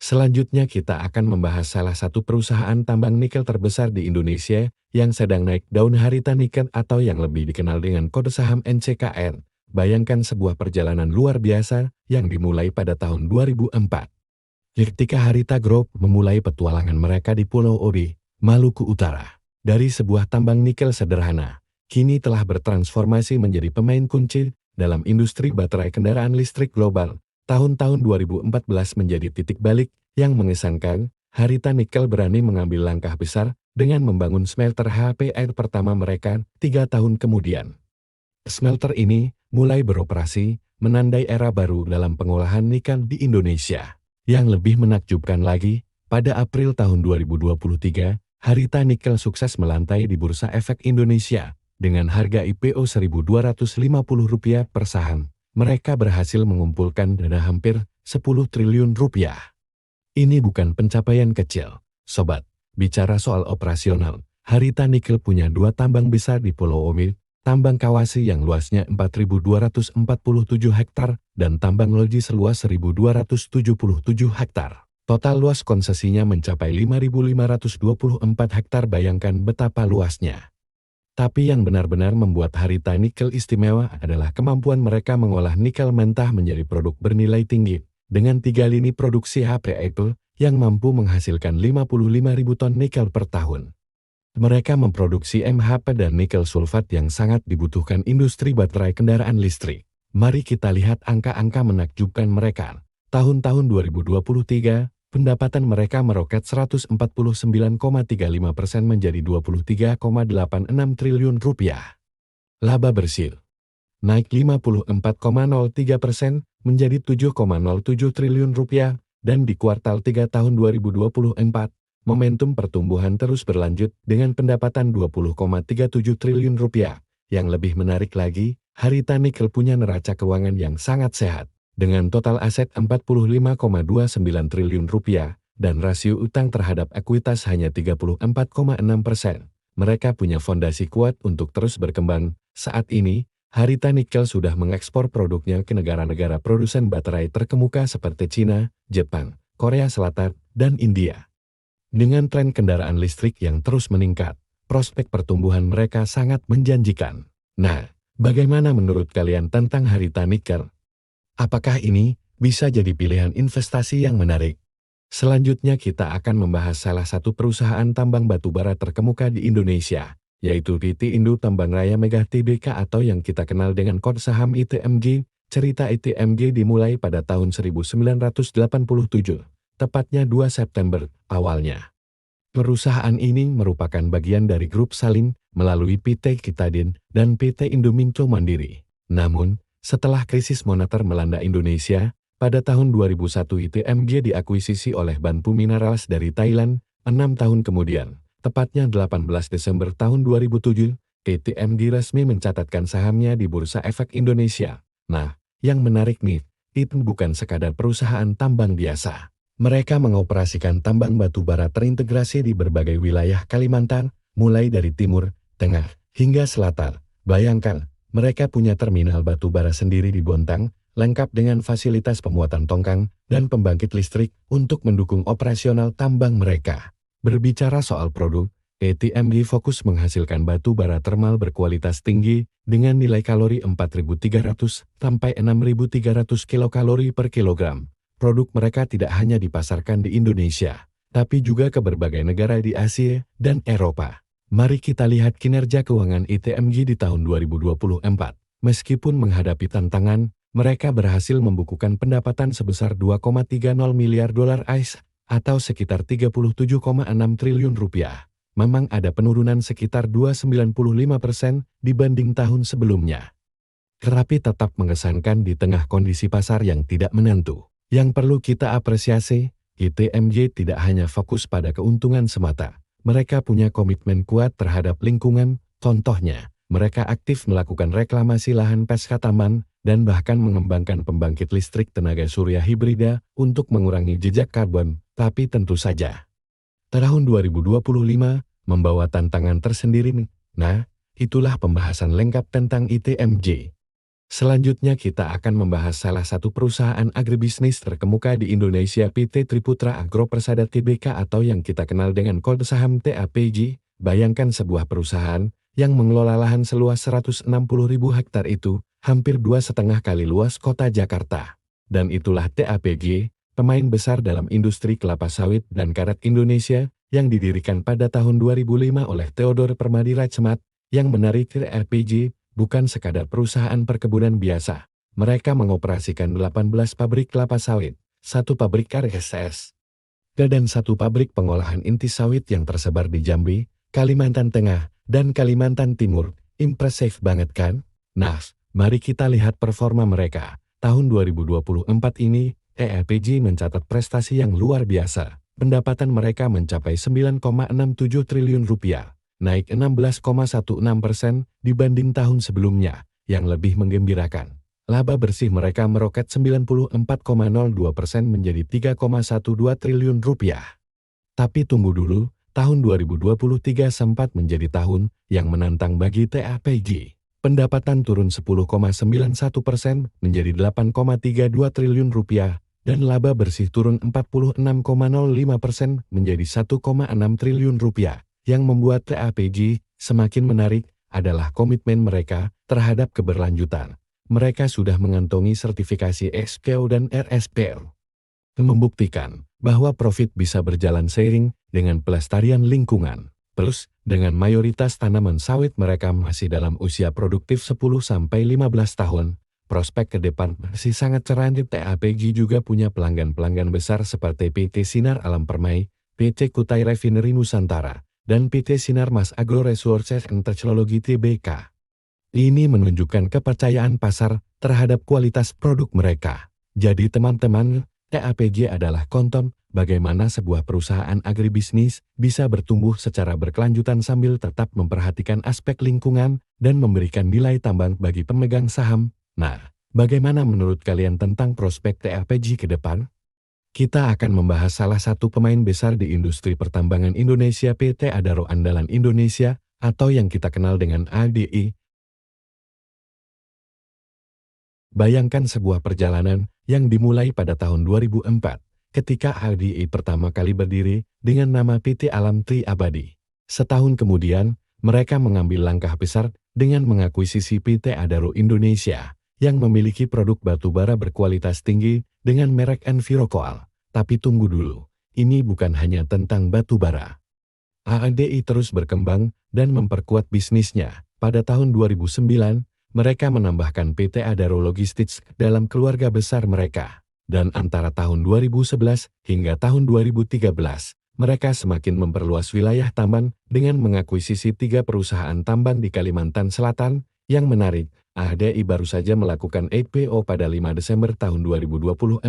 Selanjutnya kita akan membahas salah satu perusahaan tambang nikel terbesar di Indonesia yang sedang naik daun Harita Nikel atau yang lebih dikenal dengan kode saham NCKR. Bayangkan sebuah perjalanan luar biasa yang dimulai pada tahun 2004. Ketika Harita Group memulai petualangan mereka di Pulau Ori, Maluku Utara. Dari sebuah tambang nikel sederhana, kini telah bertransformasi menjadi pemain kunci dalam industri baterai kendaraan listrik global. Tahun-tahun 2014 menjadi titik balik yang mengesankan. Harita Nikel berani mengambil langkah besar dengan membangun smelter HPR pertama mereka 3 tahun kemudian. Smelter ini mulai beroperasi, menandai era baru dalam pengolahan nikel di Indonesia. Yang lebih menakjubkan lagi, pada April tahun 2023, Harita Nikel sukses melantai di Bursa Efek Indonesia dengan harga IPO Rp1.250 per saham. Mereka berhasil mengumpulkan dana hampir 10 triliun rupiah. Ini bukan pencapaian kecil, sobat. Bicara soal operasional, Harita Nikel punya 2 tambang besar di Pulau Omi, tambang Kawasi yang luasnya 4.247 hektar, dan tambang Loji seluas 1.277 hektar. Total luas konsesinya mencapai 5.524 hektar, bayangkan betapa luasnya. Tapi yang benar-benar membuat Harita Nikel istimewa adalah kemampuan mereka mengolah nikel mentah menjadi produk bernilai tinggi, dengan 3 lini produksi HPR yang mampu menghasilkan 55.000 ton nikel per tahun. Mereka memproduksi MHP dan nikel sulfat yang sangat dibutuhkan industri baterai kendaraan listrik. Mari kita lihat angka-angka menakjubkan mereka. Tahun-tahun 2023, pendapatan mereka meroket 149,35% menjadi 23,86 triliun rupiah. Laba bersih naik 54,03% menjadi 7,07 triliun rupiah, dan di kuartal 3 tahun 2024, momentum pertumbuhan terus berlanjut dengan pendapatan 20,37 triliun rupiah. Yang lebih menarik lagi, Harita Nikel punya neraca keuangan yang sangat sehat, dengan total aset 45,29 triliun rupiah, dan rasio utang terhadap ekuitas hanya 34,6%. Mereka punya fondasi kuat untuk terus berkembang. Saat ini, Harita Nikel sudah mengekspor produknya ke negara-negara produsen baterai terkemuka seperti Cina, Jepang, Korea Selatan, dan India. Dengan tren kendaraan listrik yang terus meningkat, prospek pertumbuhan mereka sangat menjanjikan. Nah, bagaimana menurut kalian tentang Harita Nikel? Apakah ini bisa jadi pilihan investasi yang menarik? Selanjutnya kita akan membahas salah satu perusahaan tambang batubara terkemuka di Indonesia, yaitu PT Indo Tambang Raya Mega Tbk atau yang kita kenal dengan kode saham ITMG. Cerita ITMG dimulai pada tahun 1987. Tepatnya 2 September awalnya. Perusahaan ini merupakan bagian dari grup Salin melalui PT Kitadin dan PT Indominco Mandiri. Namun, setelah krisis moneter melanda Indonesia, pada tahun 2001 ITMG diakuisisi oleh Banpu Minerals dari Thailand. 6 tahun kemudian, tepatnya 18 Desember tahun 2007, ITMG resmi mencatatkan sahamnya di Bursa Efek Indonesia. Nah, yang menarik nih, itu bukan sekadar perusahaan tambang biasa. Mereka mengoperasikan tambang batu bara terintegrasi di berbagai wilayah Kalimantan, mulai dari timur, tengah, hingga selatan. Bayangkan, mereka punya terminal batu bara sendiri di Bontang, lengkap dengan fasilitas pemuatan tongkang dan pembangkit listrik untuk mendukung operasional tambang mereka. Berbicara soal produk, ITMG fokus menghasilkan batu bara termal berkualitas tinggi dengan nilai kalori 4.300 sampai 6.300 kilokalori per kilogram. Produk mereka tidak hanya dipasarkan di Indonesia, tapi juga ke berbagai negara di Asia dan Eropa. Mari kita lihat kinerja keuangan ITMG di tahun 2024. Meskipun menghadapi tantangan, mereka berhasil membukukan pendapatan sebesar 2,30 miliar dolar AS atau sekitar 37,6 triliun rupiah. Memang ada penurunan sekitar 2,95% dibanding tahun sebelumnya. Tetapi tetap mengesankan di tengah kondisi pasar yang tidak menentu. Yang perlu kita apresiasi, ITMG tidak hanya fokus pada keuntungan semata. Mereka punya komitmen kuat terhadap lingkungan. Contohnya, mereka aktif melakukan reklamasi lahan pasca taman dan bahkan mengembangkan pembangkit listrik tenaga surya hibrida untuk mengurangi jejak karbon. Tapi tentu saja, tahun 2025 membawa tantangan tersendiri. Nah, itulah pembahasan lengkap tentang ITMG. Selanjutnya kita akan membahas salah satu perusahaan agribisnis terkemuka di Indonesia, PT Triputra Agro Persada Tbk atau yang kita kenal dengan kode saham TAPJ. Bayangkan sebuah perusahaan yang mengelola lahan seluas 160.000 hektar itu, hampir 2,5 kali luas kota Jakarta. Dan itulah TAPJ, pemain besar dalam industri kelapa sawit dan karet Indonesia, yang didirikan pada tahun 2005 oleh Theodore Permadi-Rachmat. Yang menarik, TAPJ bukan sekadar perusahaan perkebunan biasa. Mereka mengoperasikan 18 pabrik kelapa sawit, 1 pabrik RSS, dan 1 pabrik pengolahan inti sawit yang tersebar di Jambi, Kalimantan Tengah, dan Kalimantan Timur. Impresif banget kan? Nah, mari kita lihat performa mereka. Tahun 2024 ini, TAPJ mencatat prestasi yang luar biasa. Pendapatan mereka mencapai 9,67 triliun rupiah. Naik 16,16% dibanding tahun sebelumnya. Yang lebih menggembirakan, laba bersih mereka meroket 94,02% menjadi 3,12 triliun rupiah. Tapi tunggu dulu, tahun 2023 sempat menjadi tahun yang menantang bagi TAPJ. Pendapatan turun 10,91% menjadi 8,32 triliun rupiah, dan laba bersih turun 46,05% menjadi 1,6 triliun rupiah. Yang membuat TAPJ semakin menarik adalah komitmen mereka terhadap keberlanjutan. Mereka sudah mengantongi sertifikasi SKO dan RSPO, membuktikan bahwa profit bisa berjalan seiring dengan pelestarian lingkungan. Plus, dengan mayoritas tanaman sawit mereka masih dalam usia produktif 10-15 tahun, prospek ke depan masih sangat cerah. TAPJ juga punya pelanggan-pelanggan besar seperti PT Sinar Alam Permai, PT Kutai Refinery Nusantara, dan PT Sinarmas Agro Resources and Technology Tbk. Ini menunjukkan kepercayaan pasar terhadap kualitas produk mereka. Jadi teman-teman, TAPJ adalah contoh bagaimana sebuah perusahaan agribisnis bisa bertumbuh secara berkelanjutan sambil tetap memperhatikan aspek lingkungan dan memberikan nilai tambah bagi pemegang saham. Nah, bagaimana menurut kalian tentang prospek TAPJ ke depan? Kita akan membahas salah satu pemain besar di industri pertambangan Indonesia, PT Adaro Andalan Indonesia, atau yang kita kenal dengan ADI. Bayangkan sebuah perjalanan yang dimulai pada tahun 2004, ketika ADI pertama kali berdiri dengan nama PT Alam Tri Abadi. Setahun kemudian, mereka mengambil langkah besar dengan mengakuisisi PT Adaro Indonesia, yang memiliki produk batubara berkualitas tinggi dengan merek Envirocoal. Tapi tunggu dulu, ini bukan hanya tentang batubara. ADI terus berkembang dan memperkuat bisnisnya. Pada tahun 2009, mereka menambahkan PT Adaro Logistics dalam keluarga besar mereka. Dan antara tahun 2011 hingga tahun 2013, mereka semakin memperluas wilayah tambang dengan mengakuisisi 3 perusahaan tambang di Kalimantan Selatan. Yang menarik, ADI baru saja melakukan IPO pada 5 Desember tahun 2024.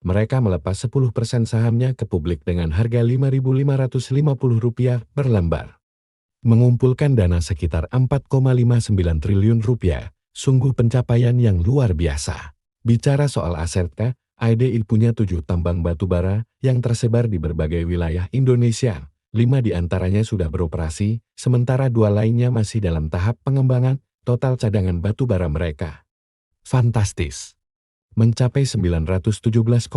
Mereka melepas 10% sahamnya ke publik dengan harga Rp5.550 per lembar. Mengumpulkan dana sekitar Rp4,59 triliun, sungguh pencapaian yang luar biasa. Bicara soal asetnya, ADI punya 7 tambang batubara yang tersebar di berbagai wilayah Indonesia. 5 diantaranya sudah beroperasi, sementara 2 lainnya masih dalam tahap pengembangan. Total cadangan batubara mereka fantastis, mencapai 917,4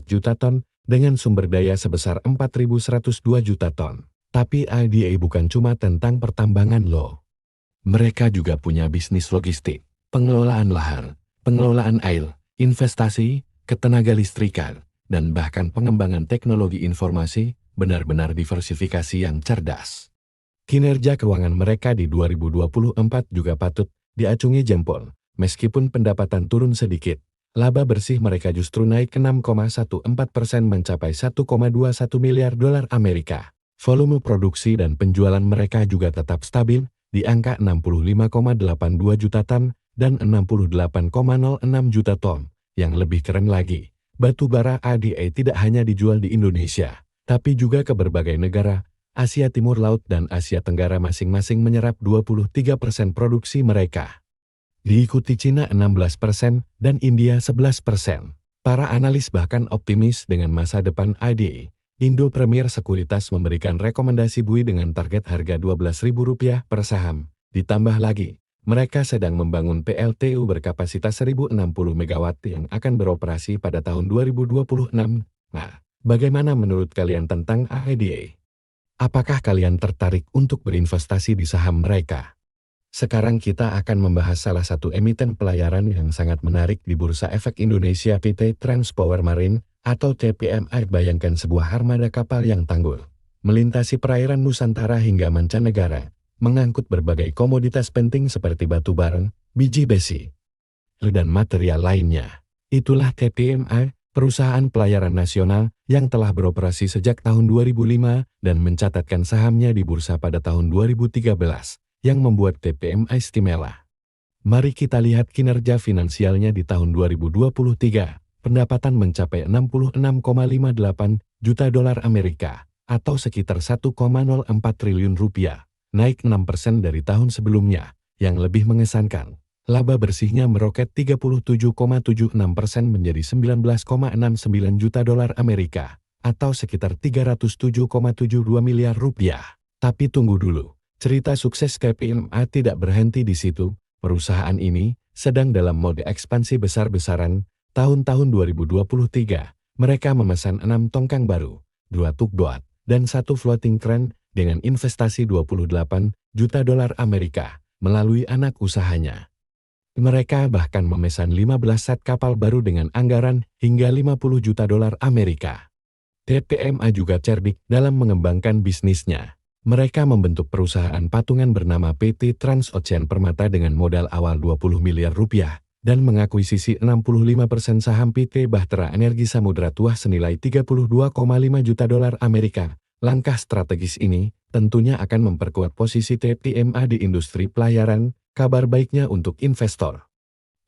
juta ton dengan sumber daya sebesar 4.102 juta ton. Tapi ADI bukan cuma tentang pertambangan loh. Mereka juga punya bisnis logistik, pengelolaan lahan, pengelolaan air, investasi, ketenaga listrikan, dan bahkan pengembangan teknologi informasi. Benar-benar diversifikasi yang cerdas. Kinerja keuangan mereka di 2024 juga patut diacungi jempol. Meskipun pendapatan turun sedikit, laba bersih mereka justru naik 6,14% mencapai 1,21 miliar dolar Amerika. Volume produksi dan penjualan mereka juga tetap stabil di angka 65,82 juta ton dan 68,06 juta ton. Yang lebih keren lagi, batu bara ADI tidak hanya dijual di Indonesia, tapi juga ke berbagai negara. Asia Timur Laut dan Asia Tenggara masing-masing menyerap 23% produksi mereka. Diikuti Cina 16% dan India 11%. Para analis bahkan optimis dengan masa depan ADI. Indo Premier Sekuritas memberikan rekomendasi BUI dengan target harga Rp12.000 per saham. Ditambah lagi, Mereka sedang membangun PLTU berkapasitas 1060 MW yang akan beroperasi pada tahun 2026. Nah, bagaimana menurut kalian tentang AEDA? Apakah kalian tertarik untuk berinvestasi di saham mereka? Sekarang kita akan membahas salah satu emiten pelayaran yang sangat menarik di Bursa Efek Indonesia, PT Transpower Marine atau TPMA. Bayangkan sebuah armada kapal yang tangguh, melintasi perairan Nusantara hingga mancanegara, mengangkut berbagai komoditas penting seperti batu bara, biji besi, dan material lainnya. Itulah TPMA, perusahaan pelayaran nasional yang telah beroperasi sejak tahun 2005 dan mencatatkan sahamnya di bursa pada tahun 2013, yang membuat TPMA istimewa. Mari kita lihat kinerja finansialnya di tahun 2023. Pendapatan mencapai 66,58 juta dolar Amerika, atau sekitar 1,04 triliun rupiah, naik 6% dari tahun sebelumnya. Yang lebih mengesankan, laba bersihnya meroket 37,76% menjadi 19,69 juta dolar Amerika, atau sekitar 307,72 miliar rupiah. Tapi tunggu dulu, cerita sukses TPMA tidak berhenti di situ. Perusahaan ini sedang dalam mode ekspansi besar-besaran. Tahun-tahun 2023, mereka memesan 6 tongkang baru, 2 tugboat, dan 1 floating crane dengan investasi 28 juta dolar Amerika melalui anak usahanya. Mereka bahkan memesan 15 set kapal baru dengan anggaran hingga 50 juta dolar Amerika. TPMA juga cerdik dalam mengembangkan bisnisnya. Mereka membentuk perusahaan patungan bernama PT Transocean Permata dengan modal awal 20 miliar rupiah dan mengakuisisi 65% saham PT Bahtera Energi Samudra Tuah senilai 32,5 juta dolar Amerika. Langkah strategis ini tentunya akan memperkuat posisi TPMA di industri pelayaran. Kabar baiknya untuk investor,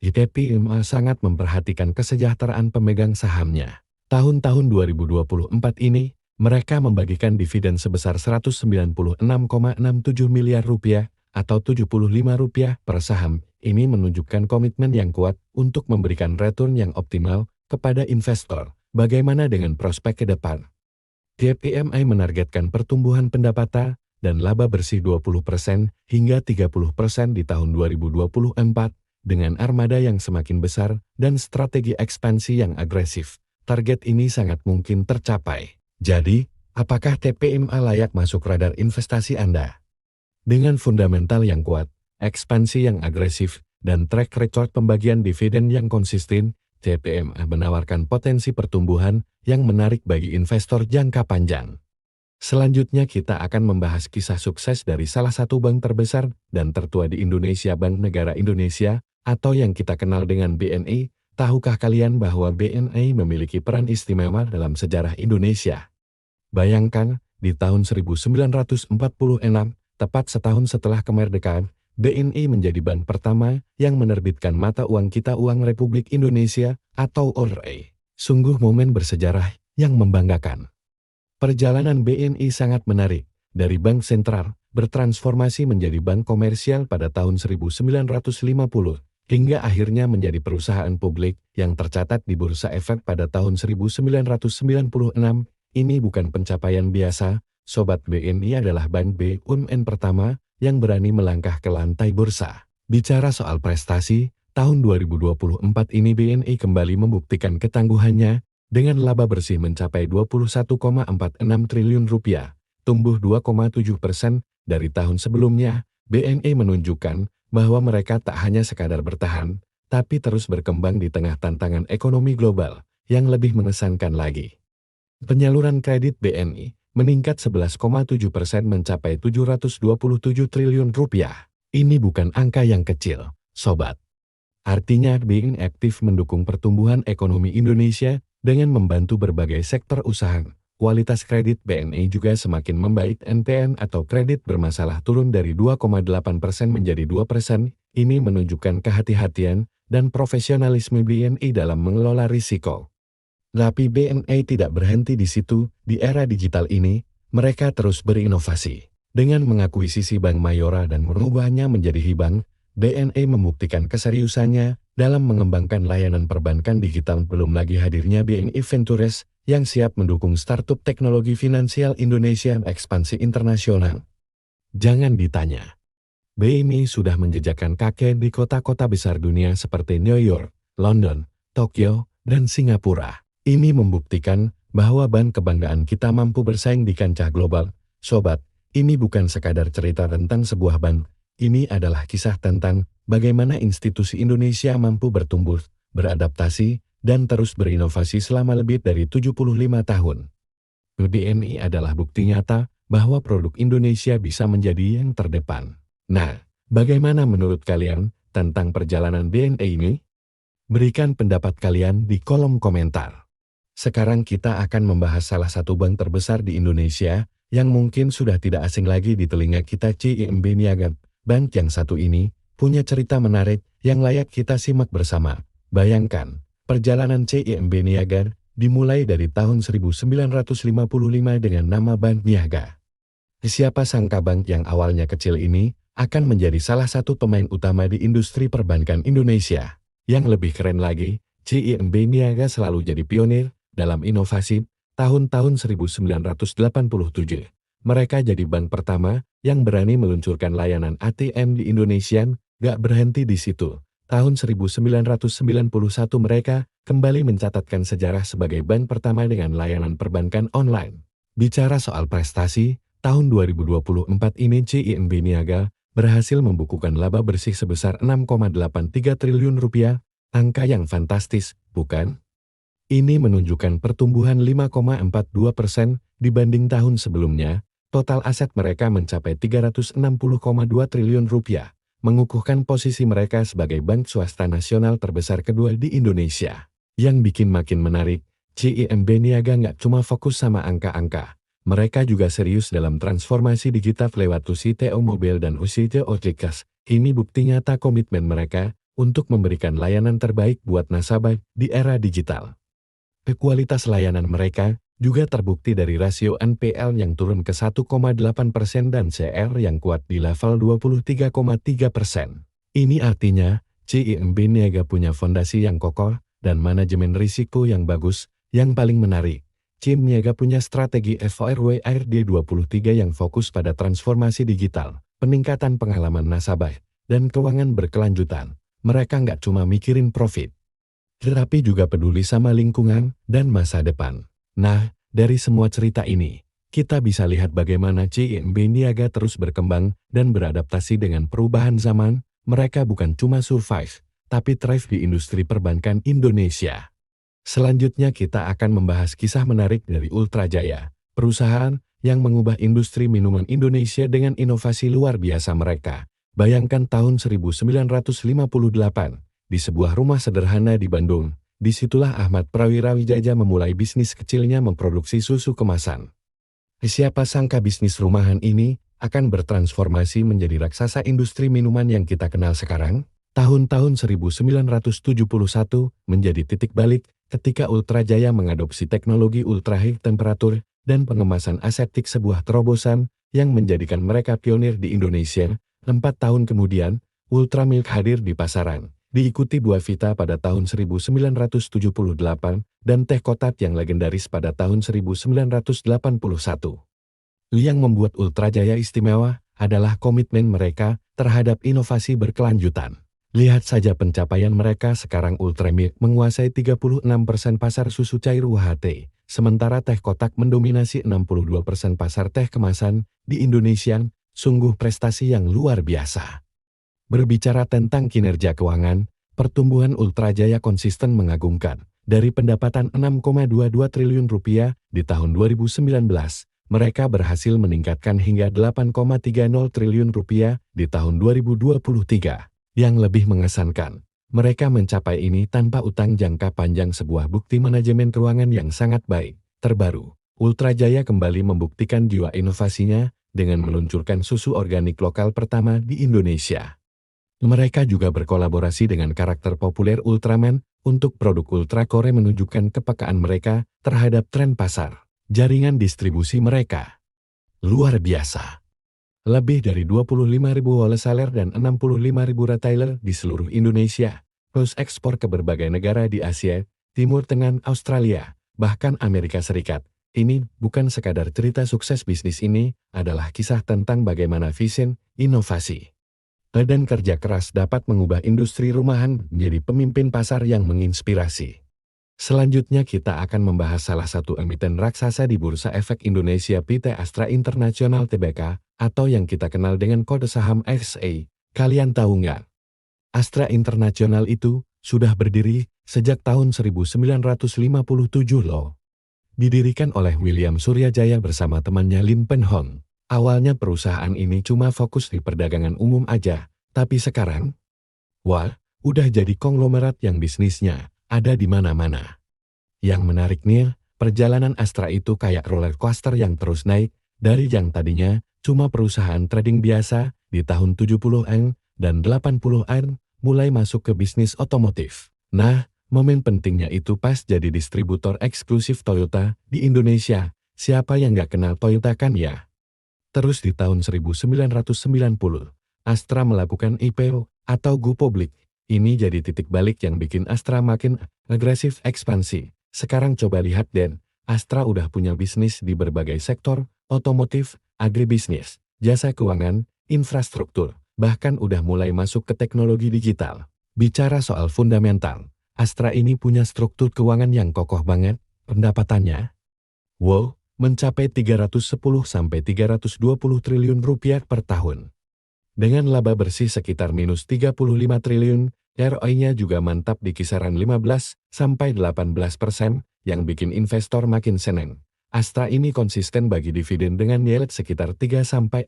TPMA sangat memperhatikan kesejahteraan pemegang sahamnya. Tahun-tahun 2024 ini, mereka membagikan dividen sebesar 196,67 miliar rupiah atau 75 rupiah per saham. Ini menunjukkan komitmen yang kuat untuk memberikan return yang optimal kepada investor. Bagaimana dengan prospek ke depan? TPMA menargetkan pertumbuhan pendapatan dan laba bersih 20% hingga 30% di tahun 2024 dengan armada yang semakin besar dan strategi ekspansi yang agresif. Target ini sangat mungkin tercapai. Jadi, apakah TPMA layak masuk radar investasi Anda? Dengan fundamental yang kuat, ekspansi yang agresif, dan track record pembagian dividen yang konsisten, TPMA menawarkan potensi pertumbuhan yang menarik bagi investor jangka panjang. Selanjutnya kita akan membahas kisah sukses dari salah satu bank terbesar dan tertua di Indonesia, Bank Negara Indonesia, atau yang kita kenal dengan BNI. Tahukah kalian bahwa BNI memiliki peran istimewa dalam sejarah Indonesia? Bayangkan, di tahun 1946, tepat setahun setelah kemerdekaan, BNI menjadi bank pertama yang menerbitkan mata uang kita Uang Republik Indonesia atau ORE. Sungguh momen bersejarah yang membanggakan. Perjalanan BNI sangat menarik. Dari bank sentral, bertransformasi menjadi bank komersial pada tahun 1950, hingga akhirnya menjadi perusahaan publik yang tercatat di Bursa Efek pada tahun 1996. Ini bukan pencapaian biasa. Sobat, BNI adalah bank BUMN pertama yang berani melangkah ke lantai bursa. Bicara soal prestasi, tahun 2024 ini BNI kembali membuktikan ketangguhannya dengan laba bersih mencapai 21,46 triliun rupiah, tumbuh 2,7% dari tahun sebelumnya. BNI menunjukkan bahwa mereka tak hanya sekadar bertahan, tapi terus berkembang di tengah tantangan ekonomi global yang lebih mengesankan lagi. Penyaluran kredit BNI meningkat 11,7% mencapai 727 triliun rupiah. Ini bukan angka yang kecil, sobat. Artinya BNI aktif mendukung pertumbuhan ekonomi Indonesia dengan membantu berbagai sektor usaha. Kualitas kredit BNI juga semakin membaik. NPL atau kredit bermasalah turun dari 2,8% menjadi 2%. Ini menunjukkan kehati-hatian dan profesionalisme BNI dalam mengelola risiko. Tapi BNI tidak berhenti di situ. Di era digital ini, mereka terus berinovasi. Dengan mengakuisisi Bank Mayora dan merubahnya menjadi Hibank, BNI membuktikan keseriusannya dalam mengembangkan layanan perbankan digital. Belum lagi hadirnya BNI Ventures yang siap mendukung startup teknologi finansial Indonesia ekspansi internasional. Jangan ditanya, BNI sudah menjejakkan kaki di kota-kota besar dunia seperti New York, London, Tokyo, dan Singapura. Ini membuktikan bahwa bank kebanggaan kita mampu bersaing di kancah global. Sobat, ini bukan sekadar cerita tentang sebuah bank. Ini adalah kisah tentang bagaimana institusi Indonesia mampu bertumbuh, beradaptasi, dan terus berinovasi selama lebih dari 75 tahun. BNI adalah bukti nyata bahwa produk Indonesia bisa menjadi yang terdepan. Nah, bagaimana menurut kalian tentang perjalanan BNI ini? Berikan pendapat kalian di kolom komentar. Sekarang kita akan membahas salah satu bank terbesar di Indonesia yang mungkin sudah tidak asing lagi di telinga kita, CIMB Niaga. Bank yang satu ini punya cerita menarik yang layak kita simak bersama. Bayangkan, perjalanan CIMB Niaga dimulai dari tahun 1955 dengan nama Bank Niaga. Siapa sangka bank yang awalnya kecil ini akan menjadi salah satu pemain utama di industri perbankan Indonesia. Yang lebih keren lagi, CIMB Niaga selalu jadi pionir dalam inovasi. Tahun-tahun 1987, mereka jadi bank pertama yang berani meluncurkan layanan ATM di Indonesia. Gak berhenti di situ. Tahun 1991 mereka kembali mencatatkan sejarah sebagai bank pertama dengan layanan perbankan online. Bicara soal prestasi, tahun 2024 ini CIMB Niaga berhasil membukukan laba bersih sebesar 6,83 triliun rupiah, angka yang fantastis, bukan? Ini menunjukkan pertumbuhan 5,42% dibanding tahun sebelumnya. Total aset mereka mencapai 360,2 triliun rupiah, mengukuhkan posisi mereka sebagai bank swasta nasional terbesar kedua di Indonesia. Yang bikin makin menarik, CIMB Niaga nggak cuma fokus sama angka-angka. Mereka juga serius dalam transformasi digital lewat UCTO Mobile dan UCTO Ojek. Ini bukti nyata komitmen mereka untuk memberikan layanan terbaik buat nasabah di era digital. Kualitas layanan mereka juga terbukti dari rasio NPL yang turun ke 1,8% dan CR yang kuat di level 23,3%. Ini artinya, CIMB Niaga punya fondasi yang kokoh dan manajemen risiko yang bagus. Yang paling menarik, CIMB Niaga punya strategi FORWARD 23 yang fokus pada transformasi digital, peningkatan pengalaman nasabah, dan keuangan berkelanjutan. Mereka nggak cuma mikirin profit, tetapi juga peduli sama lingkungan dan masa depan. Nah, dari semua cerita ini, kita bisa lihat bagaimana CIMB Niaga terus berkembang dan beradaptasi dengan perubahan zaman. Mereka bukan cuma survive, tapi thrive di industri perbankan Indonesia. Selanjutnya kita akan membahas kisah menarik dari Ultra Jaya, perusahaan yang mengubah industri minuman Indonesia dengan inovasi luar biasa mereka. Bayangkan tahun 1958, di sebuah rumah sederhana di Bandung, disitulah Ahmad Prawira Wijaya memulai bisnis kecilnya memproduksi susu kemasan. Siapa sangka bisnis rumahan ini akan bertransformasi menjadi raksasa industri minuman yang kita kenal sekarang? Tahun-tahun 1971 menjadi titik balik ketika Ultra Jaya mengadopsi teknologi ultra high temperatur dan pengemasan aseptik, sebuah terobosan yang menjadikan mereka pionir di Indonesia. 4 tahun kemudian, Ultra Milk hadir di pasaran, diikuti Buavita pada tahun 1978 dan Teh Kotak yang legendaris pada tahun 1981. Yang membuat Ultra Jaya istimewa adalah komitmen mereka terhadap inovasi berkelanjutan. Lihat saja pencapaian mereka sekarang. Ultra Milk menguasai 36% pasar susu cair UHT, sementara Teh Kotak mendominasi 62% pasar teh kemasan di Indonesia. Sungguh prestasi yang luar biasa. Berbicara tentang kinerja keuangan, pertumbuhan Ultra Jaya konsisten mengagumkan. Dari pendapatan 6,22 triliun rupiah di tahun 2019, mereka berhasil meningkatkan hingga 8,30 triliun rupiah di tahun 2023. Yang lebih mengesankan, mereka mencapai ini tanpa utang jangka panjang, sebuah bukti manajemen keuangan yang sangat baik. Terbaru, Ultra Jaya kembali membuktikan jiwa inovasinya dengan meluncurkan susu organik lokal pertama di Indonesia. Mereka juga berkolaborasi dengan karakter populer Ultraman untuk produk Ultra Core, menunjukkan kepekaan mereka terhadap tren pasar. Jaringan distribusi mereka luar biasa. Lebih dari 25.000 wholesaler dan 65.000 retailer di seluruh Indonesia, terus ekspor ke berbagai negara di Asia, Timur Tengah, Australia, bahkan Amerika Serikat. Ini bukan sekadar cerita sukses, bisnis ini adalah kisah tentang bagaimana vision, inovasi, Dan kerja keras dapat mengubah industri rumahan menjadi pemimpin pasar yang menginspirasi. Selanjutnya kita akan membahas salah satu emiten raksasa di Bursa Efek Indonesia PT Astra International Tbk, atau yang kita kenal dengan kode saham ASA. Kalian tahu nggak? Astra International itu sudah berdiri sejak tahun 1957 loh. Didirikan oleh William Suryajaya bersama temannya Lim Pen Hong. Awalnya perusahaan ini cuma fokus di perdagangan umum aja, tapi sekarang, wah, udah jadi konglomerat yang bisnisnya ada di mana-mana. Yang menariknya, perjalanan Astra itu kayak roller coaster yang terus naik, dari yang tadinya cuma perusahaan trading biasa di tahun 70-an dan 80-an, mulai masuk ke bisnis otomotif. Nah, momen pentingnya itu pas jadi distributor eksklusif Toyota di Indonesia. Siapa yang nggak kenal Toyota kan ya? Terus di tahun 1990, Astra melakukan IPO atau go public. Ini jadi titik balik yang bikin Astra makin agresif ekspansi. Sekarang coba lihat Den, Astra udah punya bisnis di berbagai sektor, otomotif, agribisnis, jasa keuangan, infrastruktur, bahkan udah mulai masuk ke teknologi digital. Bicara soal fundamental, Astra ini punya struktur keuangan yang kokoh banget, pendapatannya, wow, mencapai 310–320 triliun rupiah per tahun. Dengan laba bersih sekitar minus 35 triliun, ROI-nya juga mantap di kisaran 15–18%, yang bikin investor makin seneng. Astra ini konsisten bagi dividen dengan yield sekitar 3–4%.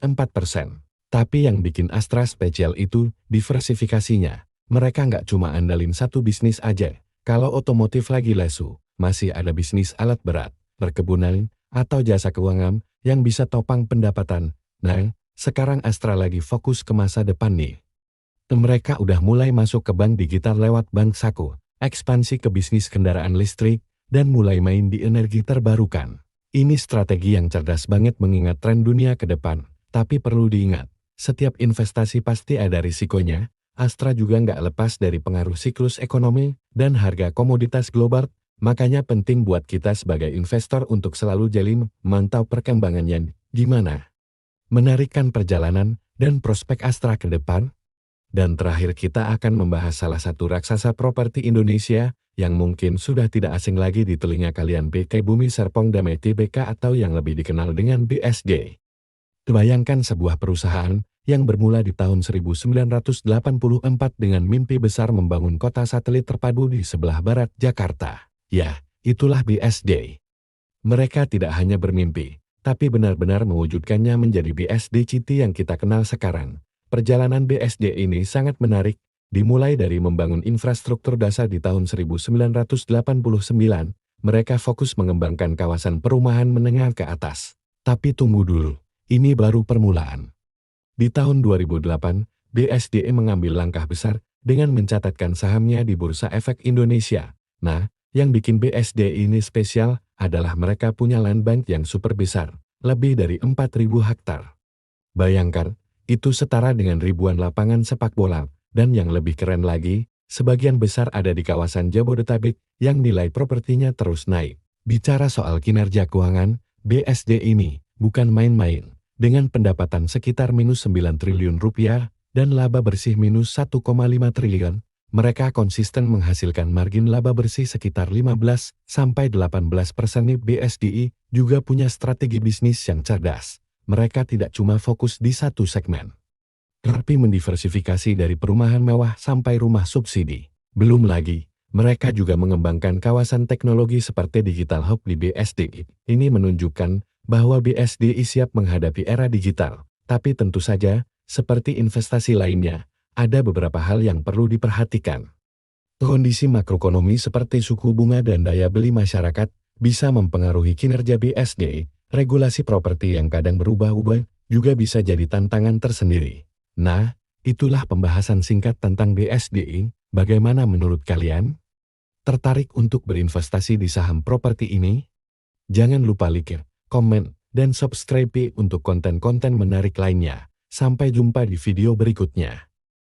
Tapi yang bikin Astra spesial itu diversifikasinya. Mereka nggak cuma andalin satu bisnis aja. Kalau otomotif lagi lesu, masih ada bisnis alat berat, perkebunan, atau jasa keuangan yang bisa topang pendapatan. Nah, sekarang Astra lagi fokus ke masa depan nih. Mereka udah mulai masuk ke bank digital lewat Bank Saku, ekspansi ke bisnis kendaraan listrik, dan mulai main di energi terbarukan. Ini strategi yang cerdas banget mengingat tren dunia ke depan. Tapi perlu diingat, setiap investasi pasti ada risikonya. Astra juga nggak lepas dari pengaruh siklus ekonomi dan harga komoditas global. Makanya penting buat kita sebagai investor untuk selalu jeli memantau perkembangannya. Gimana? Menarikkan perjalanan dan prospek Astra ke depan? Dan terakhir kita akan membahas salah satu raksasa properti Indonesia yang mungkin sudah tidak asing lagi di telinga kalian, PT Bumi Serpong Damai Tbk atau yang lebih dikenal dengan BSD. Bayangkan sebuah perusahaan yang bermula di tahun 1984 dengan mimpi besar membangun kota satelit terpadu di sebelah barat Jakarta. Ya, itulah BSD. Mereka tidak hanya bermimpi, tapi benar-benar mewujudkannya menjadi BSD City yang kita kenal sekarang. Perjalanan BSD ini sangat menarik, dimulai dari membangun infrastruktur dasar di tahun 1989, mereka fokus mengembangkan kawasan perumahan menengah ke atas. Tapi tunggu dulu, ini baru permulaan. Di tahun 2008, BSD mengambil langkah besar dengan mencatatkan sahamnya di Bursa Efek Indonesia. Nah, yang bikin BSD ini spesial adalah mereka punya land bank yang super besar, lebih dari 4.000 hektar. Bayangkan, itu setara dengan ribuan lapangan sepak bola, dan yang lebih keren lagi, sebagian besar ada di kawasan Jabodetabek yang nilai propertinya terus naik. Bicara soal kinerja keuangan, BSD ini bukan main-main. Dengan pendapatan sekitar minus 9 triliun rupiah dan laba bersih minus 1,5 triliun, mereka konsisten menghasilkan margin laba bersih sekitar 15–18%. BSDI juga punya strategi bisnis yang cerdas. Mereka tidak cuma fokus di satu segmen, tapi mendiversifikasi dari perumahan mewah sampai rumah subsidi. Belum lagi, mereka juga mengembangkan kawasan teknologi seperti Digital Hub di BSDI. Ini menunjukkan bahwa BSDI siap menghadapi era digital. Tapi tentu saja, seperti investasi lainnya, ada beberapa hal yang perlu diperhatikan. Kondisi makroekonomi seperti suku bunga dan daya beli masyarakat bisa mempengaruhi kinerja BSDI. Regulasi properti yang kadang berubah-ubah juga bisa jadi tantangan tersendiri. Nah, itulah pembahasan singkat tentang BSDI. Bagaimana menurut kalian? Tertarik untuk berinvestasi di saham properti ini? Jangan lupa like, komen, dan subscribe untuk konten-konten menarik lainnya. Sampai jumpa di video berikutnya.